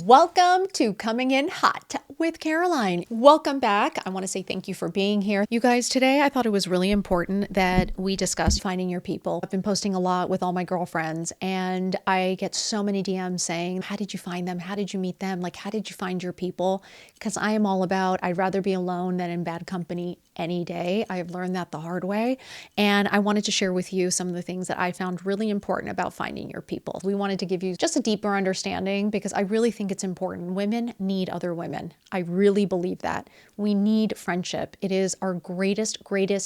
Welcome to Coming In Hot with Caroline. Welcome back. I want to say thank you for being here. You guys, today I thought it was really important that we discuss finding your people. I've been posting a lot with all my girlfriends and I get so many DMs saying, how did you find them? How did you meet them? Like, how did you find your people? Because I am all about, I'd rather be alone than in bad company any day. I have learned that the hard way. And I wanted to share with you some of the things that I found really important about finding your people. We wanted to give you just a deeper understanding because I really think it's important. Women need other women. I really believe that. We need friendship. It is our greatest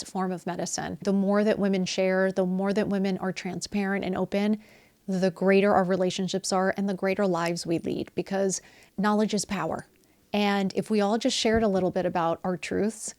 form of medicine. The more that women share, the more that women are transparent and open, the greater our relationships are and the greater lives we lead, because knowledge is power. And if we all just shared a little bit about our truths,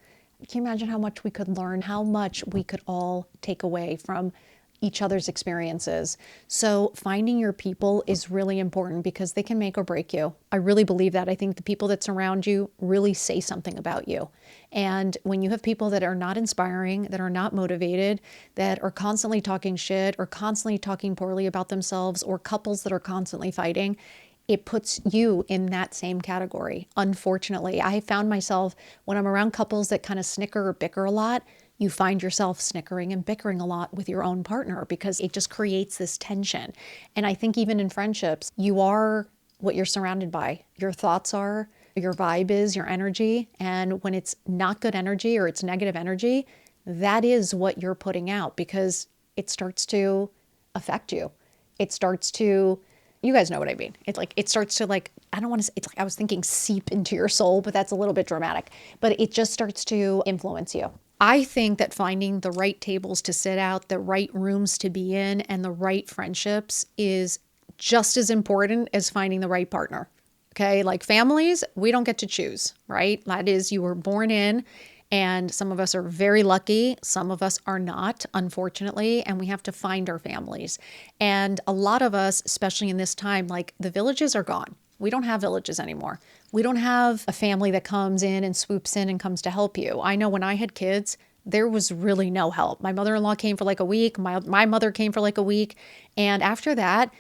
can you imagine how much we could learn, how much we could all take away from each other's experiences? So finding your people is really important because they can make or break you. I really believe that. I think the people that surround you really say something about you. And when you have people that are not inspiring, that are not motivated, that are constantly talking shit or constantly talking poorly about themselves, or couples that are constantly fighting, it puts you in that same category. Unfortunately, I found myself when I'm around couples that kind of snicker or bicker a lot, you find yourself snickering and bickering a lot with your own partner because it just creates this tension. And I think even in friendships, you are what you're surrounded by. Your thoughts are, your vibe is, your energy. And when it's not good energy or it's negative energy, that is what you're putting out because it starts to affect you. It starts to, you guys know what I mean. It's like, it starts to like, I don't want to say, it's like, I was thinking seep into your soul, but that's a little bit dramatic, but it just starts to influence you. I think that finding the right tables to sit at, the right rooms to be in, and the right friendships is just as important as finding the right partner. Okay. Like families, we don't get to choose, right? That is, you were born in. And some of us are very lucky. Some of us are not, unfortunately, and we have to find our families. And a lot of us, especially in this time, like the villages are gone. We don't have villages anymore. We don't have a family that comes in and swoops in and comes to help you. I know when I had kids, there was really no help. My mother-in-law came for like a week. My mother came for like a week. And after that,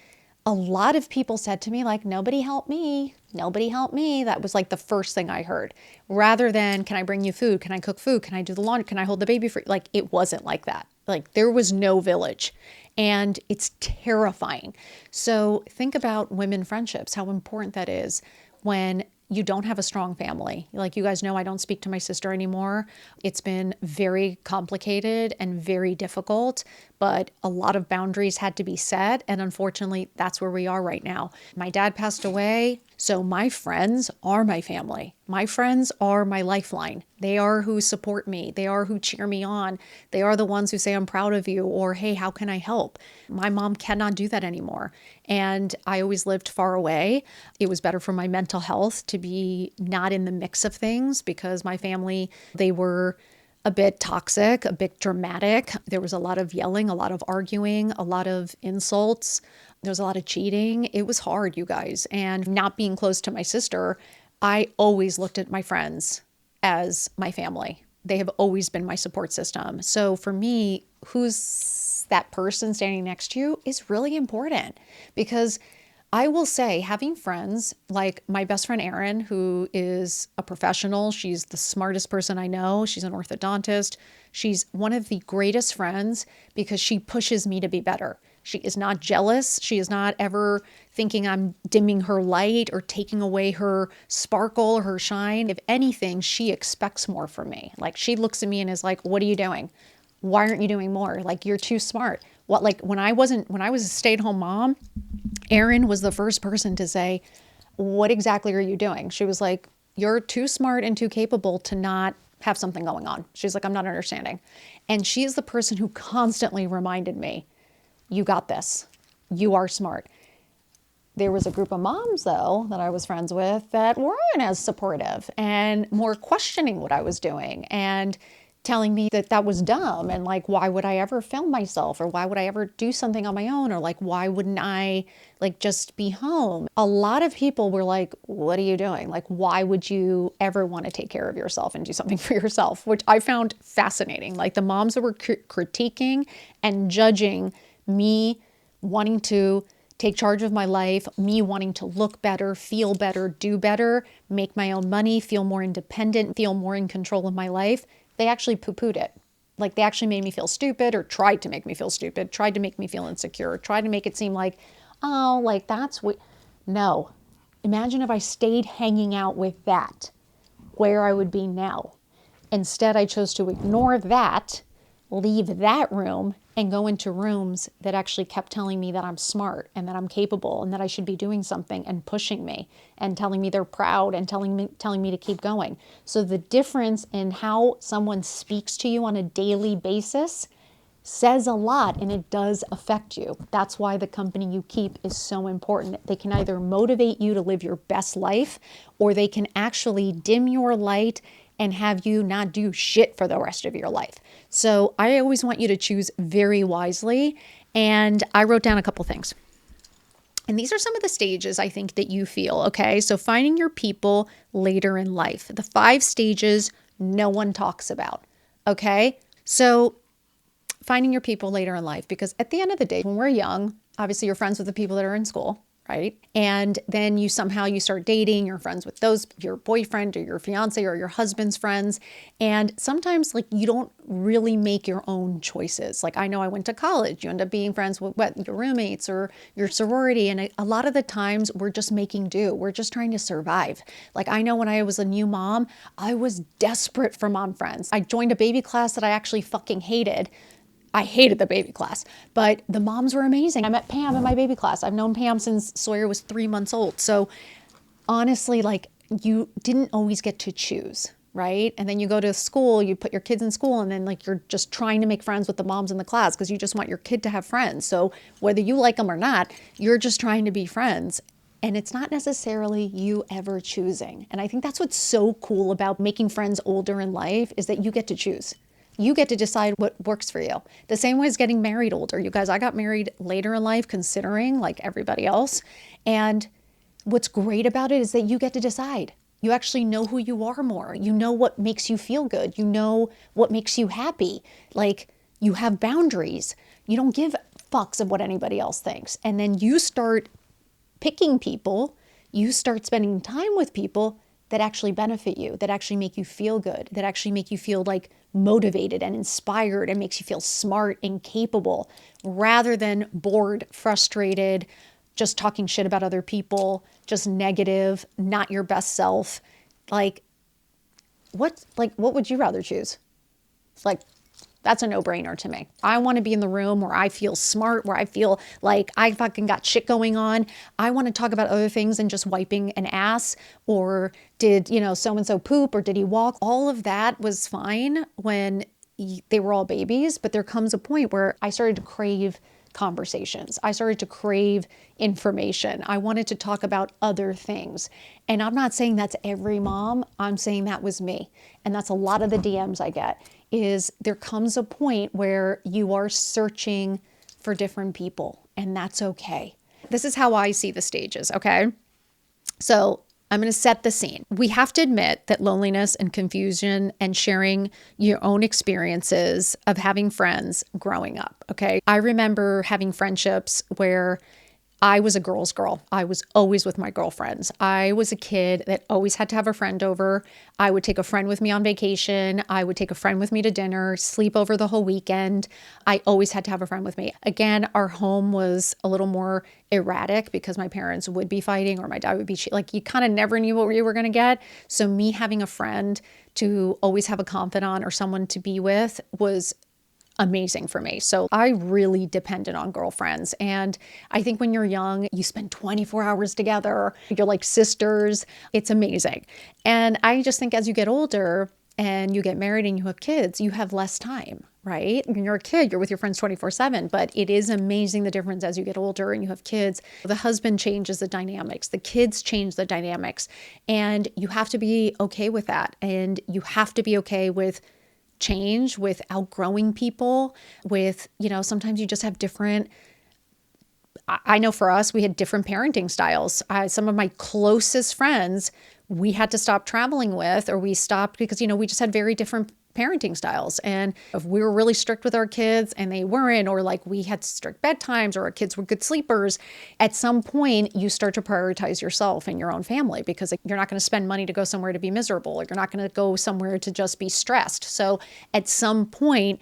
a lot of people said to me, like, nobody helped me. Nobody helped me. That was like the first thing I heard. Rather than, can I bring you food? Can I cook food? Can I do the laundry? Can I hold the baby for you? Like, it wasn't like that. Like, there was no village. And it's terrifying. So think about women friendships, how important that is when you don't have a strong family. Like you guys know, I don't speak to my sister anymore. It's been very complicated and very difficult, but a lot of boundaries had to be set. And unfortunately, that's where we are right now. My dad passed away. So my friends are my family. My friends are my lifeline. They are who support me. They are who cheer me on. They are the ones who say, I'm proud of you, or, hey, how can I help? My mom cannot do that anymore. And I always lived far away. It was better for my mental health to be not in the mix of things because my family, they were a bit toxic, a bit dramatic. There was a lot of yelling, a lot of arguing, a lot of insults. There was a lot of cheating. It was hard, you guys. And not being close to my sister, I always looked at my friends as my family. They have always been my support system. So for me, who's that person standing next to you is really important because I will say having friends like my best friend, Erin, who is a professional. She's the smartest person I know. She's an orthodontist. She's one of the greatest friends because she pushes me to be better. She is not jealous. She is not ever thinking I'm dimming her light or taking away her sparkle or her shine. If anything, she expects more from me. Like she looks at me and is like, what are you doing? Why aren't you doing more? Like, you're too smart. What, like when I was a stay-at-home mom, Erin was the first person to say, what exactly are you doing? She was like, you're too smart and too capable to not have something going on. She's like, I'm not understanding. And she is the person who constantly reminded me, you got this. You are smart. There was a group of moms, though, that I was friends with that weren't as supportive and more questioning what I was doing and telling me that that was dumb and like, why would I ever film myself or why would I ever do something on my own or like, why wouldn't I like just be home? A lot of people were like, what are you doing? Like, why would you ever want to take care of yourself and do something for yourself? Which I found fascinating. Like the moms that were critiquing and judging me wanting to take charge of my life, me wanting to look better, feel better, do better, make my own money, feel more independent, feel more in control of my life, they actually poo-pooed it. Like they actually made me feel stupid or tried to make me feel stupid, tried to make me feel insecure, tried to make it seem like, oh, like that's what, no. Imagine if I stayed hanging out with that, where I would be now. Instead, I chose to ignore that, leave that room, and go into rooms that actually kept telling me that I'm smart and that I'm capable and that I should be doing something and pushing me and telling me they're proud and telling me to keep going. So the difference in how someone speaks to you on a daily basis says a lot, and it does affect you. That's why the company you keep is so important. They can either motivate you to live your best life, or they can actually dim your light and have you not do shit for the rest of your life. So I always want you to choose very wisely. And I wrote down a couple things. And these are some of the stages I think that you feel, okay? So finding your people later in life. The 5 stages no one talks about, okay? So finding your people later in life, because at the end of the day, when we're young, obviously you're friends with the people that are in school, right? And then you start dating, you're friends with your boyfriend or your fiance or your husband's friends. And sometimes like you don't really make your own choices. Like I know I went to college, you end up being friends with your roommates or your sorority. And a lot of the times we're just making do. We're just trying to survive. Like I know when I was a new mom, I was desperate for mom friends. I joined a baby class that I actually fucking hated. I hated the baby class, but the moms were amazing. I met Pam in my baby class. I've known Pam since Sawyer was 3 months old. So honestly, like you didn't always get to choose, right? And then you go to school, you put your kids in school, and then like you're just trying to make friends with the moms in the class because you just want your kid to have friends. So whether you like them or not, you're just trying to be friends. And it's not necessarily you ever choosing. And I think that's what's so cool about making friends older in life is that you get to choose. You get to decide what works for you. The same way as getting married older. You guys, I got married later in life considering like everybody else. And what's great about it is that you get to decide. You actually know who you are more. You know what makes you feel good. You know what makes you happy. Like you have boundaries. You don't give fucks of what anybody else thinks. And then you start picking people. You start spending time with people that actually benefit you, that actually make you feel good, that actually make you feel like motivated and inspired and makes you feel smart and capable, rather than bored, frustrated, just talking shit about other people, just negative, not your best self. What would you rather choose? Like, that's a no-brainer to me. I want to be in the room where I feel smart, where I feel like I fucking got shit going on. I want to talk about other things than just wiping an ass or did, so-and-so poop or did he walk? All of that was fine when they were all babies, but there comes a point where I started to crave conversations. I started to crave information. I wanted to talk about other things. And I'm not saying that's every mom. I'm saying that was me. And that's a lot of the DMs I get. Is there comes a point where you are searching for different people, and that's okay. This is how I see the stages, okay? So I'm going to set the scene. We have to admit that loneliness and confusion and sharing your own experiences of having friends growing up, okay? I remember having friendships where I was a girl's girl. I was always with my girlfriends. I was a kid that always had to have a friend over. I would take a friend with me on vacation. I would take a friend with me to dinner, sleep over the whole weekend. I always had to have a friend with me. Again, our home was a little more erratic because my parents would be fighting or my dad would be like, you kind of never knew what you were going to get. So me having a friend to always have a confidant or someone to be with was amazing for me. So I really depended on girlfriends. And I think when you're young, you spend 24 hours together. You're like sisters. It's amazing. And I just think as you get older and you get married and you have kids, you have less time, right? When you're a kid, you're with your friends 24/7, but it is amazing the difference as you get older and you have kids. The husband changes the dynamics. The kids change the dynamics. And you have to be okay with that. And you have to be okay with change, with outgrowing people, with, sometimes you just have different, I know for us, we had different parenting styles. Some of my closest friends, we had to stop traveling with, or we stopped because, we just had very different parenting styles. And if we were really strict with our kids and they weren't, or like we had strict bedtimes or our kids were good sleepers, at some point you start to prioritize yourself and your own family, because you're not going to spend money to go somewhere to be miserable, or you're not going to go somewhere to just be stressed. So at some point,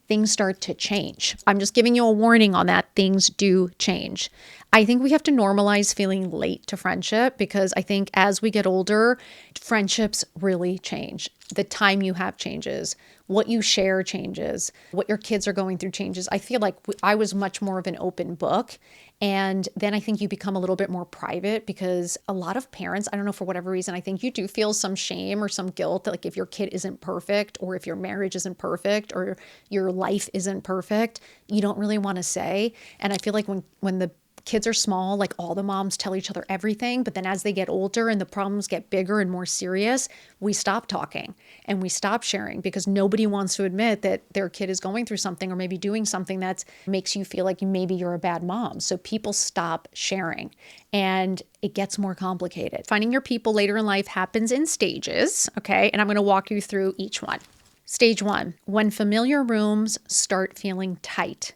things start to change. I'm just giving you a warning on that. Things do change. I think we have to normalize feeling late to friendship, because I think as we get older, friendships really change. The time you have changes. What you share changes. What your kids are going through changes. I feel like I was much more of an open book. And then I think you become a little bit more private, because a lot of parents, I don't know, for whatever reason, I think you do feel some shame or some guilt that, like, if your kid isn't perfect, or if your marriage isn't perfect, or your life isn't perfect, you don't really want to say. And I feel like when the kids are small, like, all the moms tell each other everything. But then as they get older and the problems get bigger and more serious, we stop talking and we stop sharing, because nobody wants to admit that their kid is going through something, or maybe doing something that makes you feel like maybe you're a bad mom. So people stop sharing and it gets more complicated. Finding your people later in life happens in stages. Okay. And I'm going to walk you through each one. Stage 1, when familiar rooms start feeling tight.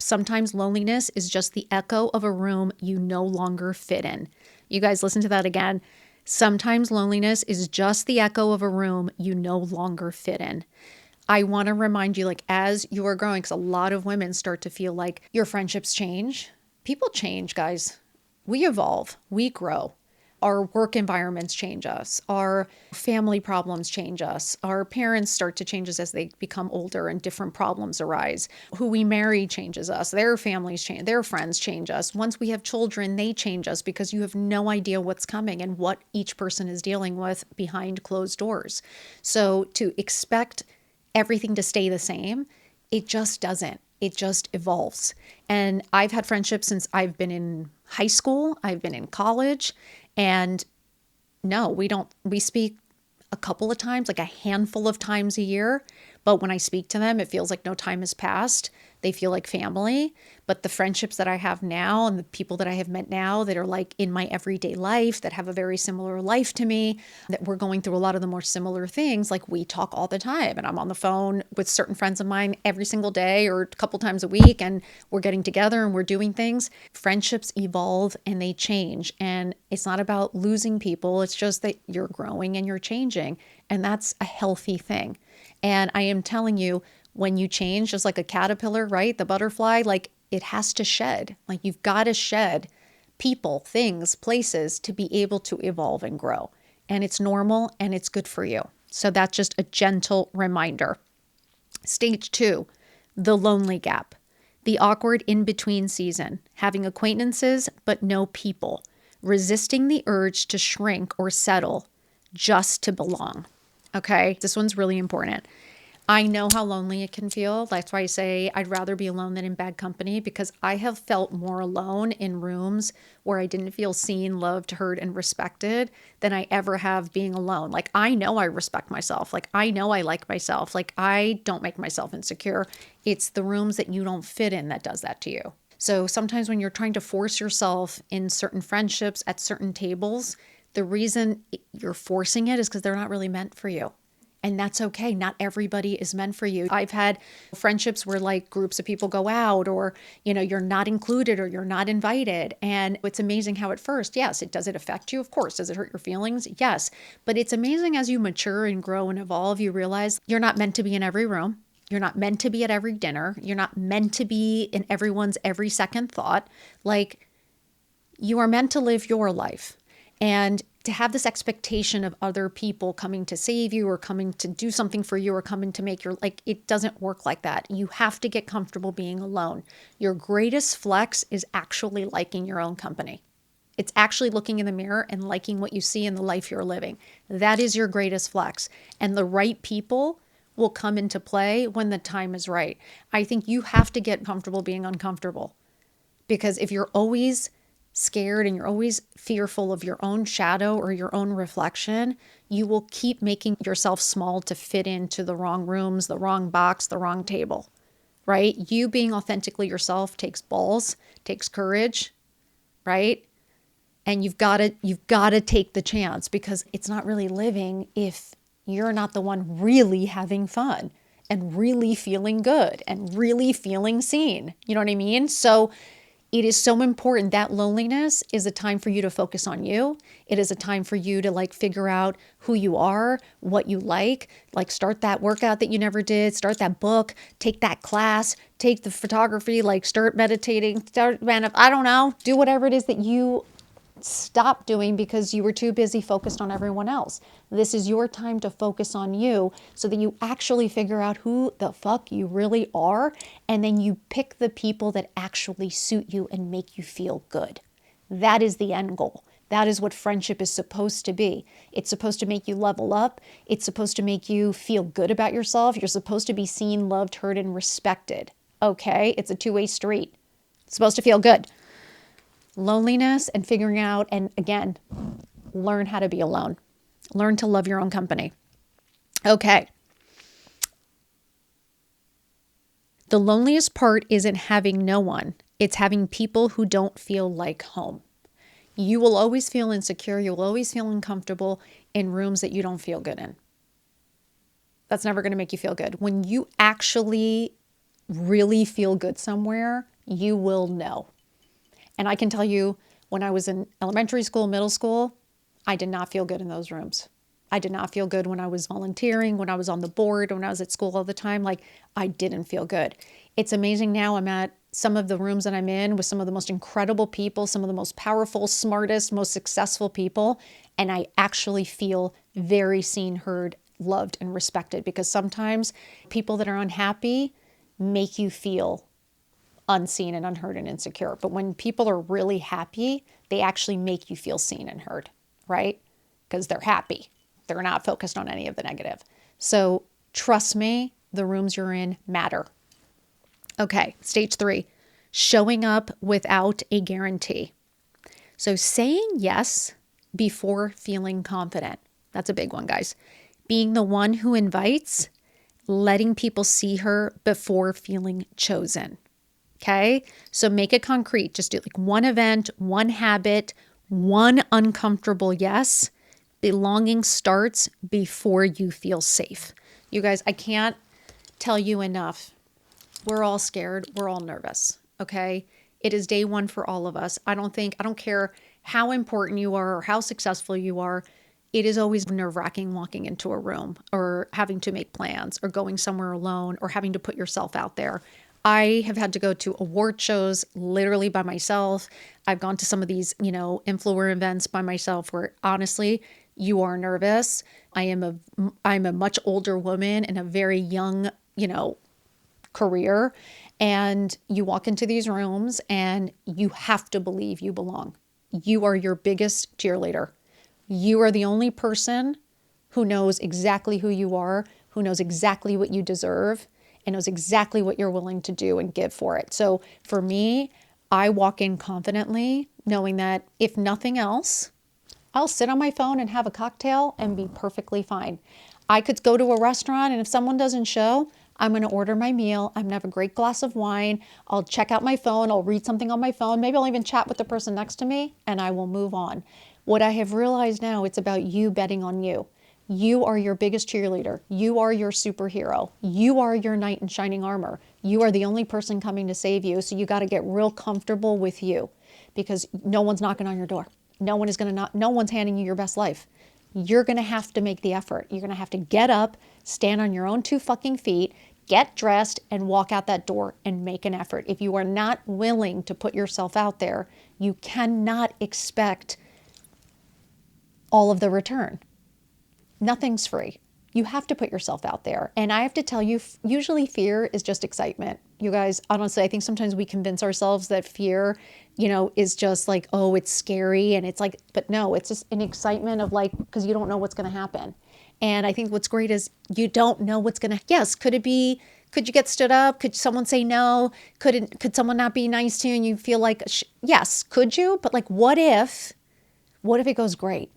Sometimes loneliness is just the echo of a room you no longer fit in. You guys, listen to that again. Sometimes loneliness is just the echo of a room you no longer fit in. I want to remind you, like, as you are growing, because a lot of women start to feel like your friendships change. People change, guys. We evolve. We grow. Our work environments change us. Our family problems change us. Our parents start to change us as they become older and different problems arise. Who we marry changes us. Their families change. Their friends change us. Once we have children, they change us, because you have no idea what's coming and what each person is dealing with behind closed doors. So to expect everything to stay the same, it just doesn't. It just evolves. And I've had friendships since I've been in high school. I've been in college. And no, we speak a couple of times, like a handful of times a year. But when I speak to them, it feels like no time has passed. They feel like family. But the friendships that I have now and the people that I have met now that are like in my everyday life, that have a very similar life to me, that we're going through a lot of the more similar things, like we talk all the time. And I'm on the phone with certain friends of mine every single day or a couple times a week, and we're getting together and we're doing things. Friendships evolve and they change. And it's not about losing people. It's just that you're growing and you're changing. And that's a healthy thing. And I am telling you, when you change, just like a caterpillar, right? The butterfly, like, it has to shed. Like, you've got to shed people, things, places to be able to evolve and grow. And it's normal and it's good for you. So that's just a gentle reminder. Stage 2, the lonely gap. The awkward in-between season. Having acquaintances, but no people. Resisting the urge to shrink or settle just to belong. Okay, this one's really important. I know how lonely it can feel. That's why I say I'd rather be alone than in bad company, because I have felt more alone in rooms where I didn't feel seen, loved, heard, and respected than I ever have being alone. Like, I know I respect myself. Like, I know I like myself. Like, I don't make myself insecure. It's the rooms that you don't fit in that does that to you. So sometimes when you're trying to force yourself in certain friendships at certain tables, the reason you're forcing it is because they're not really meant for you. And that's okay. Not everybody is meant for you. I've had friendships where, like, groups of people go out, or, you're not included or you're not invited. And it's amazing how at first, yes, does it affect you? Of course. Does it hurt your feelings? Yes. But it's amazing as you mature and grow and evolve, you realize you're not meant to be in every room. You're not meant to be at every dinner. You're not meant to be in everyone's every second thought. Like, you are meant to live your life. And to have this expectation of other people coming to save you or coming to do something for you or coming to make it doesn't work like that. You have to get comfortable being alone. Your greatest flex is actually liking your own company. It's actually looking in the mirror and liking what you see in the life you're living. That is your greatest flex. And the right people will come into play when the time is right. I think you have to get comfortable being uncomfortable, because if you're always scared and you're always fearful of your own shadow or your own reflection, you will keep making yourself small to fit into the wrong rooms, the wrong box, the wrong table, right? You being authentically yourself takes balls, takes courage, right? And you've got to take the chance, because it's not really living if you're not the one really having fun and really feeling good and really feeling seen. You know what I mean? So it is so important. That loneliness is a time for you to focus on you. It is a time for you to like figure out who you are, what you like start that workout that you never did, start that book, take that class, take the photography, like start meditating, I don't know, do whatever it is that you stop doing because you were too busy focused on everyone else. This is your time to focus on you so that you actually figure out who the fuck you really are, and then you pick the people that actually suit you and make you feel good. That is the end goal. That is what friendship is supposed to be. It's supposed to make you level up. It's supposed to make you feel good about yourself. You're supposed to be seen, loved, heard, and respected. Okay? It's a two-way street. It's supposed to feel good. Loneliness and figuring out, and again, learn how to be alone. Learn to love your own company. Okay. The loneliest part isn't having no one. It's having people who don't feel like home. You will always feel insecure. You'll always feel uncomfortable in rooms that you don't feel good in. That's never going to make you feel good. When you actually really feel good somewhere, you will know. And I can tell you, when I was in elementary school, middle school, I did not feel good in those rooms. I did not feel good when I was volunteering, when I was on the board, when I was at school all the time. Like, I didn't feel good. It's amazing now. I'm at some of the rooms that I'm in with some of the most incredible people, some of the most powerful, smartest, most successful people. And I actually feel very seen, heard, loved, and respected, because sometimes people that are unhappy make you feel unseen and unheard and insecure. But when people are really happy, they actually make you feel seen and heard, right? Because they're happy. They're not focused on any of the negative. So trust me, the rooms you're in matter. Okay, stage 3, showing up without a guarantee. So saying yes before feeling confident. That's a big one, guys. Being the one who invites, letting people see her before feeling chosen. Okay, so make it concrete. Just do like one event, one habit, one uncomfortable yes. Belonging starts before you feel safe. You guys, I can't tell you enough. We're all scared. We're all nervous. Okay, it is day one for all of us. I don't care how important you are or how successful you are. It is always nerve-wracking walking into a room or having to make plans or going somewhere alone or having to put yourself out there. I have had to go to award shows literally by myself. I've gone to some of these, influencer events by myself where honestly, you are nervous. I'm a much older woman in a very young, career. And you walk into these rooms and you have to believe you belong. You are your biggest cheerleader. You are the only person who knows exactly who you are, who knows exactly what you deserve, and knows exactly what you're willing to do and give for it. So for me, I walk in confidently, knowing that if nothing else, I'll sit on my phone and have a cocktail and be perfectly fine. I could go to a restaurant, and if someone doesn't show, I'm going to order my meal. I'm going to have a great glass of wine. I'll check out my phone. I'll read something on my phone. Maybe I'll even chat with the person next to me, and I will move on. What I have realized now, it's about you betting on you. You are your biggest cheerleader. You are your superhero. You are your knight in shining armor. You are the only person coming to save you. So you got to get real comfortable with you, because no one's knocking on your door. No one's handing you your best life. You're going to have to make the effort. You're going to have to get up, stand on your own 2 fucking feet, get dressed, and walk out that door and make an effort. If you are not willing to put yourself out there, you cannot expect all of the return. Nothing's free. You have to put yourself out there. And I have to tell you, usually fear is just excitement. You guys, honestly, I think sometimes we convince ourselves that fear, is just like, oh, it's scary. And it's like, but no, it's just an excitement of like, because you don't know what's going to happen. And I think what's great is you don't know what's going to, yes, could you get stood up? Could someone say no? Could someone not be nice to you and you feel like, yes, could you? But like, what if it goes great?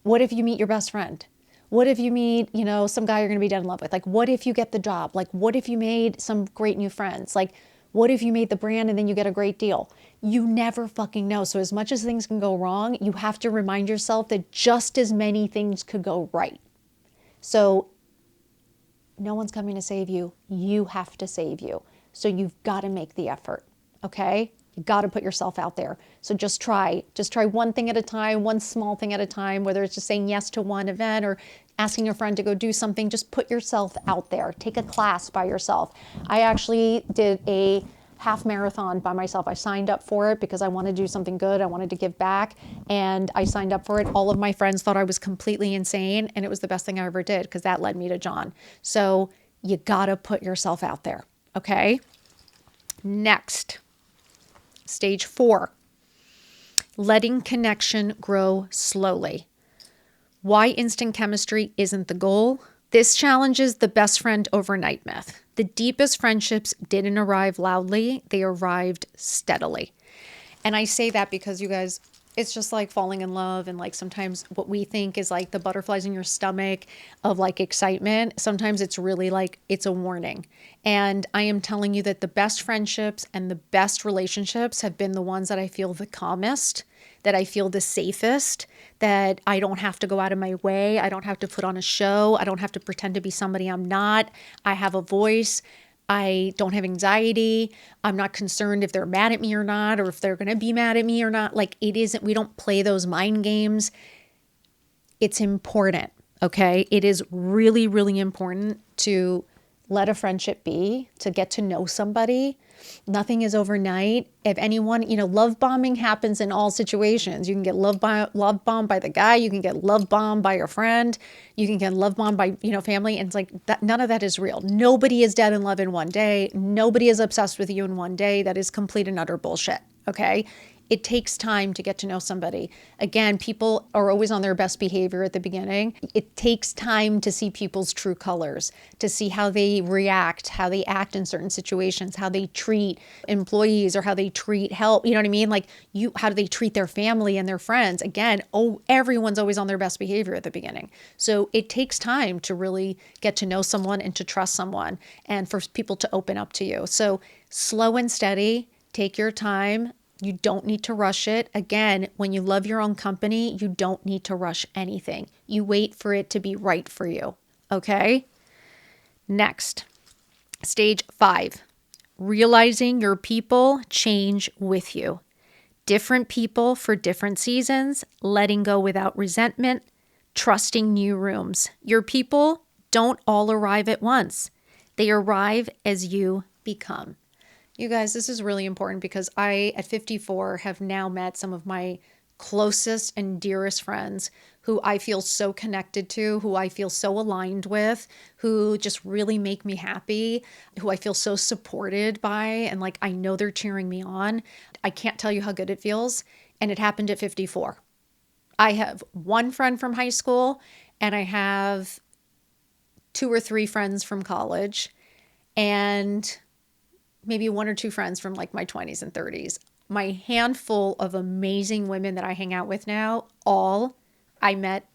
What if you meet your best friend? What if you meet, some guy you're going to be dead in love with? Like, what if you get the job? Like, what if you made some great new friends? Like, what if you made the brand and then you get a great deal? You never fucking know. So as much as things can go wrong, you have to remind yourself that just as many things could go right. So no one's coming to save you. You have to save you. So you've got to make the effort, okay? You got to put yourself out there. So just try one thing at a time, one small thing at a time, whether it's just saying yes to one event or asking a friend to go do something. Just put yourself out there. Take a class by yourself. I actually did a half marathon by myself. I signed up for it because I wanted to do something good. I wanted to give back, and I signed up for it. All of my friends thought I was completely insane, and it was the best thing I ever did because that led me to John. So you gotta put yourself out there, okay? Next, stage 4, letting connection grow slowly. Why instant chemistry isn't the goal? This challenges the best friend overnight myth. The deepest friendships didn't arrive loudly, they arrived steadily. And I say that because, you guys, it's just like falling in love, and like sometimes what we think is like the butterflies in your stomach of like excitement, sometimes it's really like it's a warning. And I am telling you that the best friendships and the best relationships have been the ones that I feel the calmest, that I feel the safest, that I don't have to go out of my way. I don't have to put on a show. I don't have to pretend to be somebody I'm not. I have a voice. I don't have anxiety. I'm not concerned if they're mad at me or not, or if they're going to be mad at me or not. Like, it isn't, we don't play those mind games. It's important, okay? It is really, really important to let a friendship be, to get to know somebody. Nothing is overnight. If anyone, love bombing happens in all situations. You can get love bombed by the guy. You can get love bombed by your friend. You can get love bombed by, family. And it's like that. None of that is real. Nobody is dead in love in one day. Nobody is obsessed with you in one day. That is complete and utter bullshit. Okay. It takes time to get to know somebody. Again, people are always on their best behavior at the beginning. It takes time to see people's true colors, to see how they react, how they act in certain situations, how they treat employees or how they treat help. You know what I mean? Like, how do they treat their family and their friends? Again, everyone's always on their best behavior at the beginning. So it takes time to really get to know someone and to trust someone and for people to open up to you. So slow and steady, take your time. You don't need to rush it. Again, when you love your own company, you don't need to rush anything. You wait for it to be right for you. Okay? Next, stage 5, realizing your people change with you. Different people for different seasons, letting go without resentment, trusting new rooms. Your people don't all arrive at once. They arrive as you become. You guys, this is really important because I, at 54, have now met some of my closest and dearest friends who I feel so connected to, who I feel so aligned with, who just really make me happy, who I feel so supported by, and like I know they're cheering me on. I can't tell you how good it feels. And it happened at 54. I have one friend from high school, and I have 2 or 3 friends from college, and maybe 1 or 2 friends from like my 20s and 30s. My handful of amazing women that I hang out with now, all I met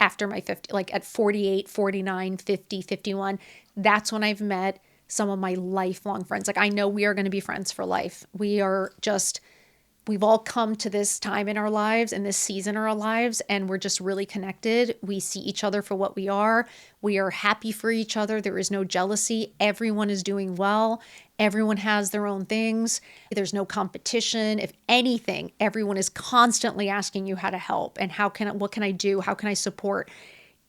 after my 50, like at 48, 49, 50, 51. That's when I've met some of my lifelong friends. Like, I know we are going to be friends for life. We've all come to this time in our lives and this season in our lives, and we're just really connected. We see each other for what we are. We are happy for each other. There is no jealousy. Everyone is doing well. Everyone has their own things. There's no competition. If anything, everyone is constantly asking you how to help and what can I do? How can I support?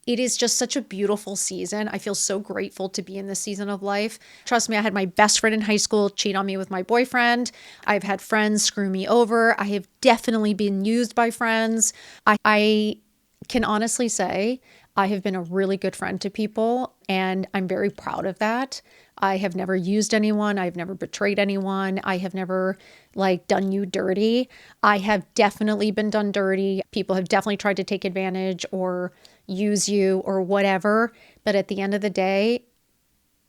It is just such a beautiful season. I feel so grateful to be in this season of life. Trust me, I had my best friend in high school cheat on me with my boyfriend. I've had friends screw me over. I have definitely been used by friends. I can honestly say I have been a really good friend to people, and I'm very proud of that. I have never used anyone. I've never betrayed anyone. I have never done you dirty. I have definitely been done dirty. People have definitely tried to take advantage or use you or whatever. But at the end of the day,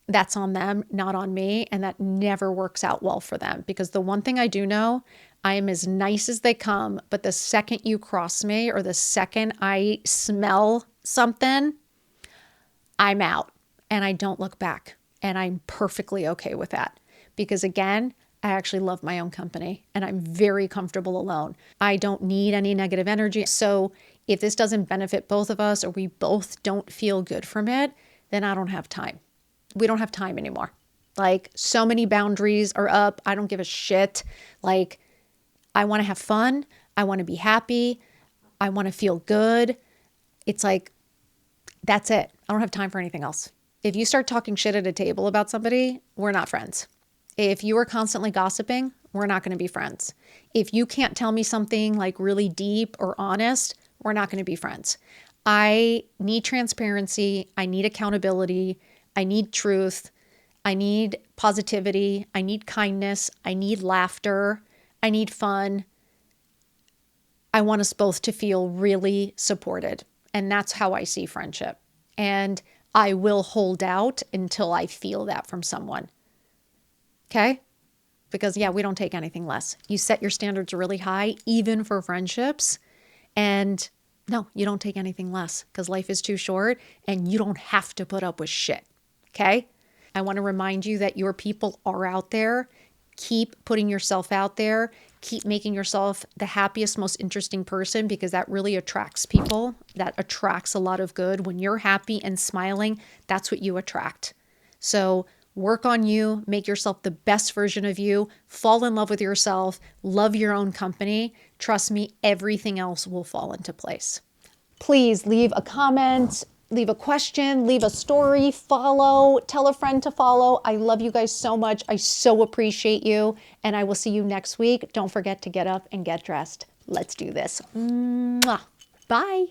that's on them, not on me. And that never works out well for them, because the one thing I do know, I am as nice as they come. But the second you cross me or the second I smell something, I'm out and I don't look back. And I'm perfectly okay with that, because again, I actually love my own company and I'm very comfortable alone. I don't need any negative energy. So if this doesn't benefit both of us or we both don't feel good from it, then I don't have time. We don't have time anymore. Like, so many boundaries are up. I don't give a shit. Like, I want to have fun. I want to be happy. I want to feel good. It's like, that's it. I don't have time for anything else. If you start talking shit at a table about somebody, we're not friends. If you are constantly gossiping, we're not going to be friends. If you can't tell me something like really deep or honest, we're not going to be friends. I need transparency. I need accountability. I need truth. I need positivity. I need kindness. I need laughter. I need fun. I want us both to feel really supported. And that's how I see friendship. And I will hold out until I feel that from someone. Okay? Because yeah, we don't take anything less. You set your standards really high, even for friendships. And no, you don't take anything less because life is too short and you don't have to put up with shit. Okay? I want to remind you that your people are out there. Keep putting yourself out there. Keep making yourself the happiest, most interesting person, because that really attracts people. That attracts a lot of good. When you're happy and smiling, that's what you attract. So work on you, make yourself the best version of you, fall in love with yourself, love your own company. Trust me, everything else will fall into place. Please leave a comment, leave a question, leave a story, follow, tell a friend to follow. I love you guys so much. I so appreciate you. And I will see you next week. Don't forget to get up and get dressed. Let's do this. Mwah. Bye.